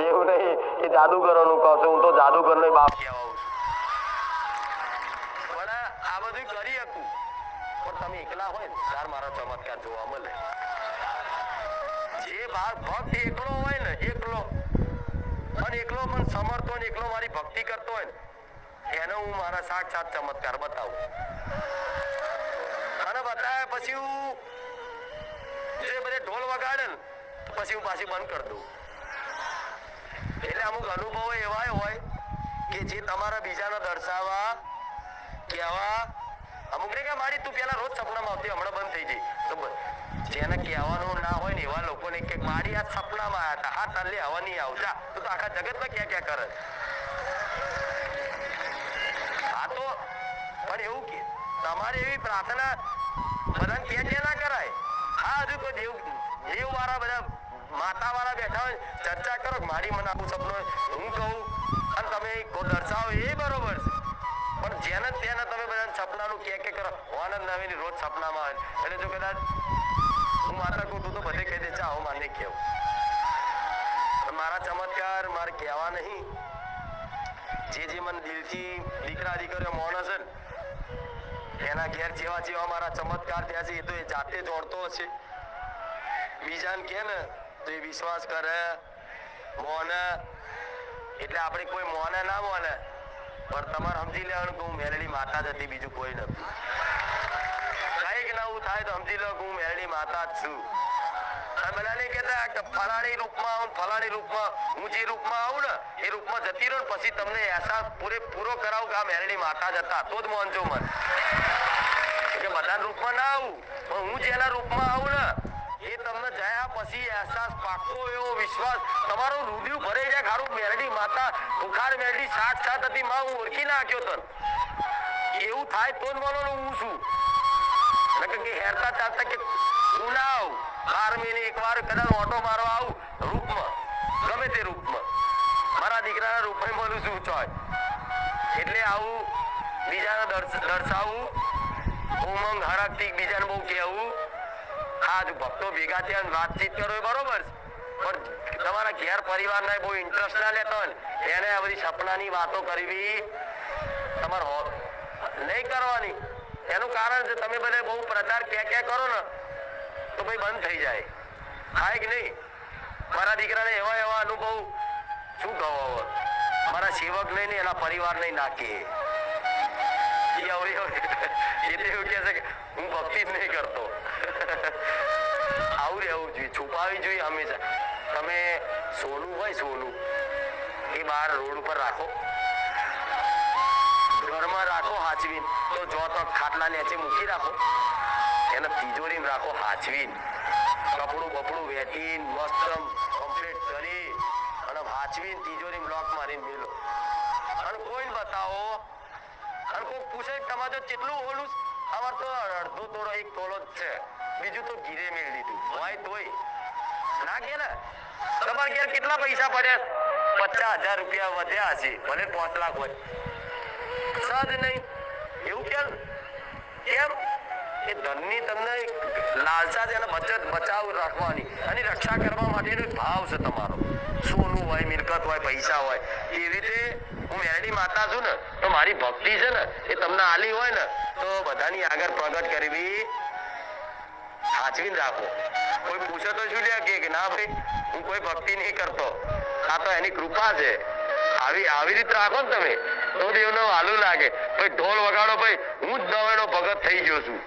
એવું નહીં કે જાદુગરોનું કામ છે. હું તો જાદુગરનો બાપ કહેવાઉં છું. પણ આ બધું કરી શકું, પણ તમે એકલા હોય ને તાર મારા ચમત્કાર જોવા મળે. જે ભક્ત એકલો હોય ને એકલો પણ સમર્થ હોય, એકલો મારી ભક્તિ કરતો હોય ને એને હું મારા સાક્ષાત ચમત્કાર બતાવું. અને બતાવ્યા પછી હું જે બધે ઢોલ વગાડે ને પછી હું પાછી બંધ કરી દઉં. એટલે અમુક અનુભવો એવા હોય કે જે તમારા બીજાને દર્શાવવા કહેવા અમુક ને કે મારી તું પેલા રોજ સપનામાં આવતી હમણાં બંધ થઈ જઈ. તો જેને કહેવાનું ના હોય ને એવા લોકોને કે મારી આ સપનામાં આવ્યા હતા, હા તાલે હવા નહીં આવતા તો આખા જગતમાં ક્યાં કરે. હા તો પણ એવું કે તમારે એવી પ્રાર્થના બધાને ક્યાં ના કરાય. હા હજુ કોઈ દેવ વાળા બધા માતા વાળા બેઠા હોય ચર્ચા કરો મારી મને આખું સપનું હું કહું અને તમે દર્શાવો એ બરોબર છે, પણ જેને તેને તમે બધા સપનાનું કે કરો આનંદ નવીની રોજ સપનામાં આવે એટલે જો કદાચ હું માતા કહું તું તો બધે કહી દે ચા હું માને કેવું. મારા ચમત્કાર મારે કહેવા નહીં. જે મને દિલથી દીકરા દીકરીઓ માણસ છે ને એના ઘેર જેવા મારા ચમત્કાર થયા છે એ તો એ જાતે જોડતો હશે. બીજાને કે ને તો એ વિશ્વાસ કરે મોને. એટલે આપણે કોઈ મોને ના મોને, પણ તમારે સમજી લેવાનું કે હું મેલડી માતા જ હતી, બીજું કોઈ નથી. કઈક નવું થાય તો સમજી લો કે હું મેલડી માતા જ છું. અને બધા નહીં કહેતા કે ફલાણી રૂપમાં આવું ફલાણી રૂપમાં હું જે રૂપમાં આવું ને એ રૂપમાં જતી રહું પછી તમને અહેસાસ પૂરો કરાવું કે આ મેરડી માતા જ હતા તો જ માનજો મન કે બધા રૂપમાં ના આવું પણ હું જેના રૂપમાં આવું ને એ તમને જયા પછી અહેસાસ પાકો એવો વિશ્વાસ તમારું હૃદય ભરાઈ જાય ખારું મેરડી માતા બુખાર મેરડી સાક્ષાત હતી માં હું ઓળખી નાખ્યો તન એવું થાય તો જ બોલો હું છું નકર કે હેરતા ચાલતા કે હું ના આવું 12 મહિને એકવાર કદાચ ઓટો મારવા આવું રૂપમાં ગમે તે રૂપમાં મારા દીકરાના રૂપમાં બોલું છું ચોય એટલે આવું બીજાને દર્શાવવું ઉમંગ હરખથી બીજાને બહુ કહેવું આ જો ભક્તો ભેગા થયા વાતચીત કરો એ બરોબર પણ તમારા ઘેર પરિવારના બહુ ઇન્ટરેસ્ટ ના લેતો હોય એને આ બધી સપનાની વાતો કરવી તમારે નહીં કરવાની એનું કારણ છે તમે બધા બહુ પ્રચાર ક્યાં કરો ને તો ભાઈ બંધ થઈ જાય થાય કે નહીં મારા દીકરાને એવા અનુભવ શું કહો મારા સેવક નહીં ને એના પરિવાર નહીં નાખે એવું કે છે કે હું ભક્તિ જ નહીં કરતો આવું રહેવું જોઈએ છુપાવી જોઈએ હંમેશા તમે સોનું હોય સોનું એ બહાર રોડ ઉપર રાખો ઘરમાં રાખો હાચવીન તો જો તો ખાટલા નીચે મૂકી રાખો એને તિજોરીમાં રાખો હાચવીન કપડું બપડું વેચીને મસ્ત કમ્પ્લીટ કરી અને હાચવીન તિજોરીમાં લોક મારીને મેલો અને કોઈને બતાવો અને કોઈ પૂછે તમારે કેટલું ઓલું અમાર તો અડધો તોડો 1 તોલો જ છે બીજું તો ઘીરે મેળ દીધું હોય તોય ના કે ને તમારે ઘેર કેટલા પૈસા પડ્યા 50,000 રૂપિયા વધ્યા હશે ભલે 5 લાખ હોય સહજ નહીં એવું કેમ એ ધનની તમને લાલસા છે અને બચત બચાવ રાખવાની અને રક્ષા કરવા માટેનો ભાવ છે તમારો સોનું હોય મિલકત હોય પૈસા હોય એવી રીતે હું મેરડી માતા છું ને તો મારી ભક્તિ છે ને એ તમને આલી હોય ને તો બધાની આગળ પ્રગટ કરવી સાચવીને રાખો કોઈ પૂછે તો શું લે કે ના ભાઈ હું કોઈ ભક્તિ નહીં કરતો આ તો એની કૃપા છે આવી રીતે રાખો ને તમે તો દેવનો વાલું લાગે ભાઈ ઢોલ વગાડો ભાઈ હું જ દવેનો ભગત થઈ ગયો છું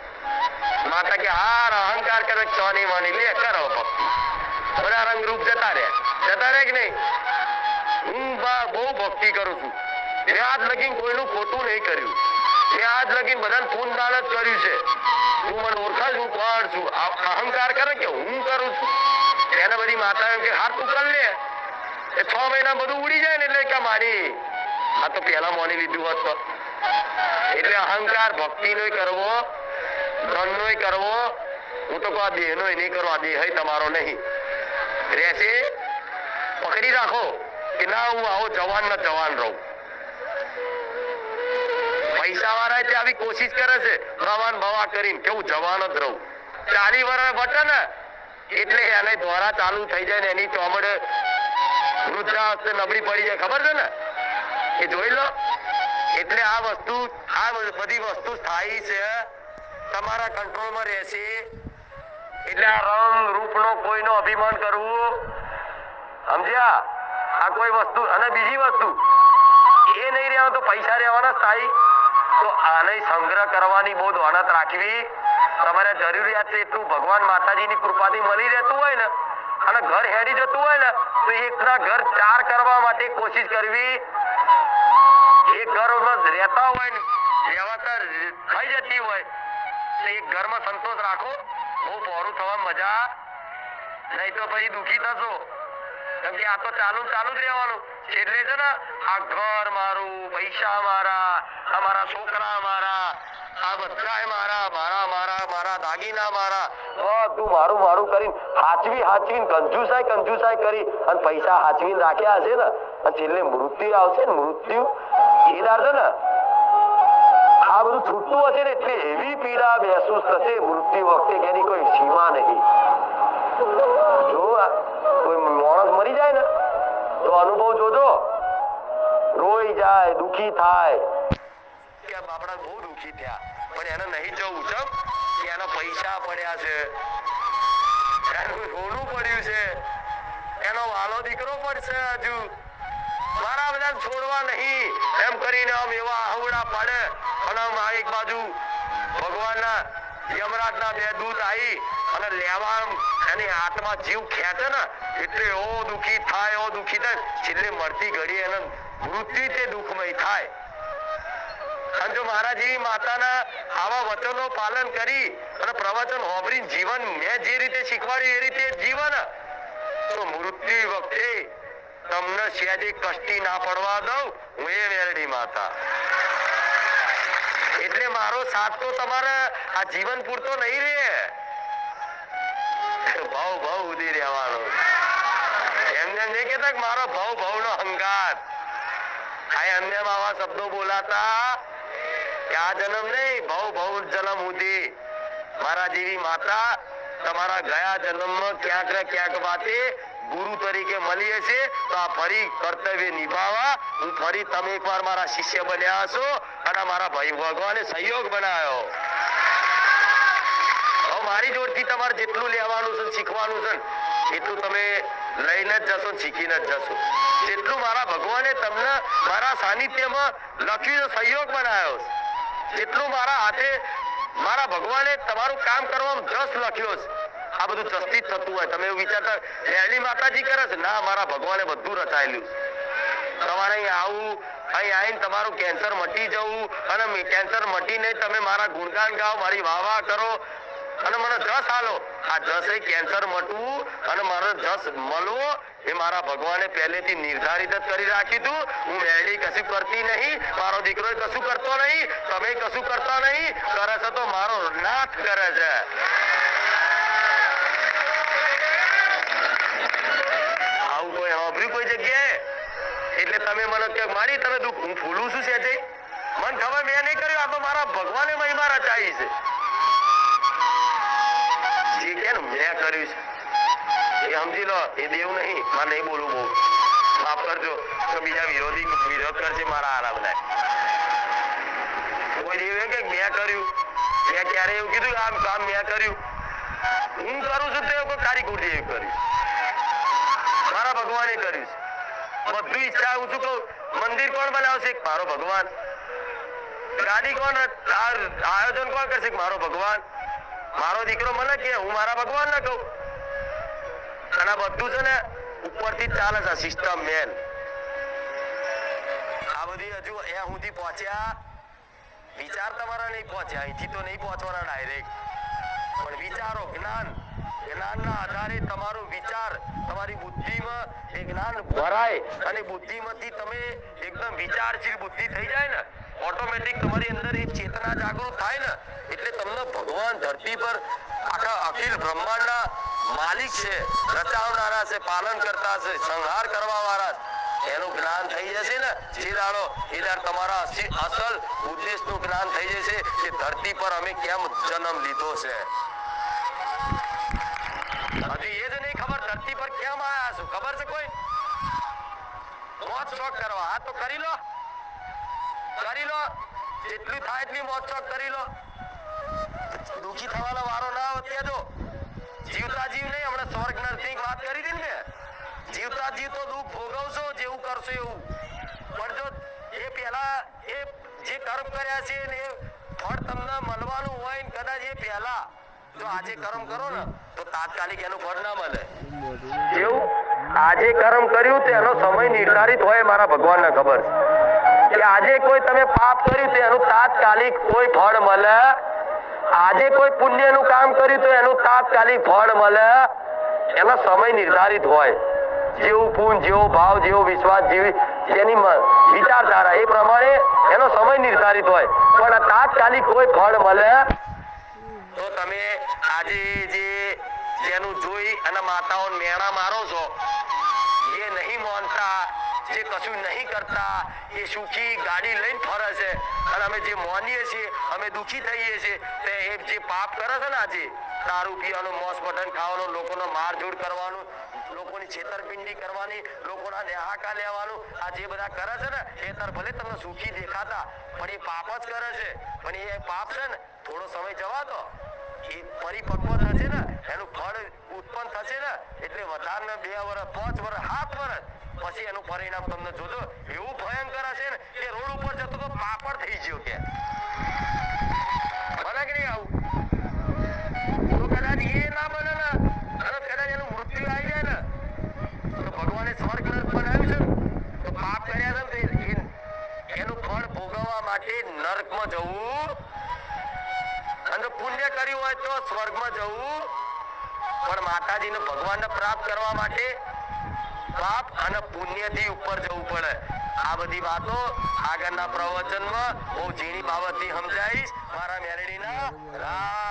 માતા કે હાર અહંકાર કરે ચોની માની લે કરો ભક્તિ બધા રંગ રૂપ જતા રહે કે નહીં હું બહુ ભક્તિ કરું છું મેં આજ લગીન કોઈનું ખોટું નહીં કર્યું મેં આજ લગીન બધાને પૂન દાન જ કર્યું છે તું મને ઓળખાય હું કોણ છું અહંકાર કરે કે હું કરું છું એને બધી માતા એમ કે હાર તું કર લે એ 6 મહિના બધું ઉડી જાય ને એટલે કે મારી આ તો પેલા મોની લીધું હોત તો એટલે અહંકાર ભક્તિ નો કરવો ધન નો કરવો હું તો કહું દેહ નો નહીં કરો આ દેહ તમારો નહીં રહેશે પકડી રાખો કે ના હું આવો જવાન ના જવાન રહું પૈસા વાળા તે આવી કોશિશ કરે છે રવાન ભવા કરીને કેવું જવાન જ રહું 40 વર્ષ વટે ને એટલે એને દ્વારા ચાલુ થઈ જાય ને એની ચોમડ વૃદ્ધાવસ્થે નબળી પડી જાય ખબર છે ને એ જોઈ લો એટલે આ બધી વસ્તુ સ્થાયી છે તમારા કંટ્રોલમાં રહેશે એટલે આ રંગ રૂપનો કોઈનો અભિમાન કરવું સમજ્યા આ કોઈ વસ્તુ અને બીજી વસ્તુ એ નહીં રહેવાનું તો પૈસા રહેવાના સ્થાયી તો આને સંગ્રહ કરવાની બહુ દોનત રાખવી તમારે જરૂરિયાત છે એટલું ભગવાન માતાજીની કૃપાથી મળી રહેતું હોય ને અને ઘર હેડી જતું હોય ને તો એકના ઘર 4 કરવા માટે કોશિશ કરવી એક ઘરમાં રહેતા હોય ને વ્યવસ્થા થઈ જતી હોય તો એક ઘરમાં સંતોષ રાખો બહુ પહોરું થવા મજા નહીં તો પછી દુખી થશો કેમ કે આ તો ચાલુ જ રહેવાનું એટલે છે ને આ ઘર મારું પૈસા મારા અમારા છોકરા મારા આ બધા મારા દાગીના મારા બધું મારું કરીને હાચવીને કંજુસાઈ કરી અને પૈસા હાચવીને રાખ્યા હશે ને અને છેલ્લે મૃત્યુ આવશે ને મૃત્યુ એ દાર છે ને આ બધું છૂટતું હશે ને એટલે એવી પીડા મહેસૂસ થશે મૃત્યુ વખતે કે એની કોઈ સીમા નહીં જો કોઈ માણસ મરી જાય ને તો અનુભવ જોજો રોઈ જાય દુખી થાય કે બાપડા બહુ દુખી થયા પણ એને નહીં જવું છે કે એના પૈસા પડ્યા છે એનું સોનું પડ્યું છે એનો વાલો દીકરો પડશે હજુ મારા બધા છોડવા નહીં એમ કરીને આમ એવા આવડા પાડે અને આમ એક બાજુ ભગવાનના યમરાજના બે દૂત આવી અને લેવા એની હાથમાં જીવ ખેંચે ને એટલે એવો દુખી થાય છેલ્લે મળતી ઘડી એને મૃત્યુ તે દુઃખમય થાય. અને જો મારા જેવી માતાના આવા વચનો પાલન કરી અને પ્રવચન હોભરી જીવન મેં જે રીતે શીખવાડ્યું એ રીતે જીવન તો મૃત્યુ વખતે તમને સહેજે કષ્ટી ના પડવા દઉં. હું એ વેરડી માતા. એટલે મારો સાથ તો તમારે આ જીવન પૂરતો નહીં રે, ભાવ સુધી રહેવાનો. એમને નહીં કેતા મારો ભાવ નો હંગાત. આ એમને આવા શબ્દો બોલાતા કે આ જન્મ નહીં ભાવ જન્મ સુધી મારા જેવી માતા તમારા ગયા જન્મમાં ક્યાંક ને ક્યાંક વાતે ગુરુ તરીકે મળી હશે તો આ ફરી કર્તવ્ય નિભાવવા હું ફરી તમે એકવાર મારા શિષ્ય બન્યા છો અને મારા ભાઈ ભગવાને સહયોગ બનાવ્યો. મારી જોડથી તમારે જેટલું લેવાનું છે શીખવાનું છે એટલું તમે લઈને જ જશો, શીખીને જ જશો. જેટલું મારા ભગવાને તમને મારા સાનિધ્યમાં લખ્યું સહયોગ બનાવ્યો, જેટલું મારા હાથે મારા ભગવાને તમારું કામ કરવામાં જસ લખ્યો છે. આ બધું જસ્તી જ થતું હોય. તમે એવું વિચારતા રહેલી માતાજી કરે છે ના, મારા ભગવાને બધું રચાયેલું છે. તમારે અહીં આવું, અહીં આવીને તમારું કેન્સર મટી જવું અને કેન્સર મટીને તમે મારા ગુણગાન ગાઓ, મારી વાહ કરો અને મને જસ આલો. આ જસ એ કેન્સર મટવું અને મારો જસ મળવો એ મારા ભગવાને પહેલેથી નિર્ધારિત જ કરી રાખ્યું હતું. હું મેળી કશું કરતી નહીં, મારો દીકરો કશું કરતો નહીં, તમે કશું કરતા નહીં. કરે છે તો મારો નાથ કરે છે. આવું કોઈ સાંભળ્યું કોઈ જગ્યાએ? એટલે તમે મને કે મારી તમે દુઃખ હું ફૂલું છું છે મને ખબર મેં નહીં કર્યું. આ તો મારા ભગવાને મહિમા રચાઈ છે. જે કે મેં કર્યું છે એ સમજી લો, એ દેવ નહીં. મારે નહીં બોલવું, બહુ માફ કરજો તો બીજા વિરોધ કરશે મારા આરામ થાય. કોઈ દેવ કે મેં કર્યું, મેં ક્યારે એવું કીધું આ કામ મેં કર્યું? હું કરું છું તો કોઈ કારી કુટી એવું કર્યું, મારા ભગવાને કર્યું છે. બધું ઈચ્છા હું શું કહું, મંદિર કોણ બનાવશે? મારો ભગવાન. ગાડી કોણ, આયોજન કોણ કરશે? મારો ભગવાન. મારો દીકરો મને કે હું મારા ભગવાન ને કહું. અને બધું છે ને ઉપરથી ચાલે છે સિસ્ટમ મેન. આ બધી હજુ અહીંયા સુધી પહોંચ્યા, વિચાર તમારા નહીં પહોંચ્યા, અહીંથી તો નહીં પહોંચવાના ડાયરેક્ટ, પણ વિચારો જ્ઞાનના આધારે તમારો વિચાર તમારી બુદ્ધિમાં એ જ્ઞાન ભરાય અને બુદ્ધિમાંથી તમે એકદમ વિચારશીલ બુદ્ધિ થઈ જાય ને ઓટોમેટિક તમારી અંદર એ ચેતના જાગૃત થાય ને એટલે તમને ભગવાન ધરતી પર આખા અખિલ બ્રહ્માંડના માલિક છે, રચાવનારા છે, પાલન કરતા છે, સંહાર કરવા વાળા એનું જ્ઞાન થઈ જશે ને જે દાડો એ દાડ તમારા અસલ ઉદ્દેશનું જ્ઞાન થઈ જશે કે ધરતી પર અમે કેમ જન્મ લીધો છે. હજુ એ જ નહીં ખબર ધરતી પર કેમ આયા છો. ખબર છે કોઈ? મોજ શોખ કરવા. હા તો કરી લો, જેટલું થાય એટલી મોજ શોખ કરી લો. દુઃખી થવાનો વારો ના આવે ત્યાં જો જીવતા જીવ નહીં. હમણાં સ્વર્ગ નરકની વાત કરી હતી ને, જીવતા જીવ તો દુઃખ ભોગવશો જેવું કરશો એવું. પણ જો એ પહેલા એ જે કર્મ કર્યા છે ને એ ફળ તમને મળવાનું હોય ને કદાચ એ પહેલા જો આજે કર્મ કરો ને તો તાત્કાલિક એનું ફળ ના મળે. એવું આજે કર્મ કર્યું તેનો સમય નિર્ધારિત હોય. મારા ભગવાનને ખબર છે કે આજે કોઈ તમે પાપ કર્યું તો એનું તાત્કાલિક કોઈ ફળ મળે. આજે કોઈ પુણ્યનું કામ કર્યું તો એનું તાત્કાલિક ફળ મળે. એનો સમય નિર્ધારિત હોય. જેવું પુણ્ય, જેવો ભાવ, જેવો વિશ્વાસ, જેવી જેની વિચારધારા એ પ્રમાણે એનો સમય નિર્ધારિત હોય. પણ આ તાત્કાલિક કોઈ ફળ મળે તો તમે આજે જેનું જોઈ અને માતાઓ મેણા મારો છો, જે નહીં માનતા, જે કશું નહીં કરતા, એ સુખી ગાડી લઈને ફરે છે અને અમે જે માનીએ છીએ અમે દુઃખી થઈએ છીએ તે એ જે પાપ કરે છે ને આજે દારૂ પીવાનું, મોસ મટન ખાવાનું, લોકોનો મારઝૂડ કરવાનું, લોકોની છેતરપિંડી કરવાની, લોકોના નેહાકા લેવાનું, આ જે બધા કરે છે ને એ તાર ભલે તમને સુખી દેખાતા પણ એ પાપ જ કરે છે. પણ એ પાપ છે ને થોડો સમય જવા દો, એ પરિપક્વ થશે ને એનું ફળ ઉત્પન્ન થશે ને એટલે વધારે 2 વર્ષ, 5 વર્ષ, 7 વર્ષ પછી એનું પરિણામ તમને જોજો એવું ભયંકર હશે ને કે રોડ ઉપર જતો તો પાપડ થઈ ગયો કે મને કે નહીં આવું સ્વર્ગમાં જવું, પણ માતાજીને ભગવાનને પ્રાપ્ત કરવા માટે પાપ અને પુણ્યથી ઉપર જવું પડે. આ બધી વાતો આગળના પ્રવચનમાં બહુ ઝીણી બાબતથી સમજાવીશ. મારા મેરડીના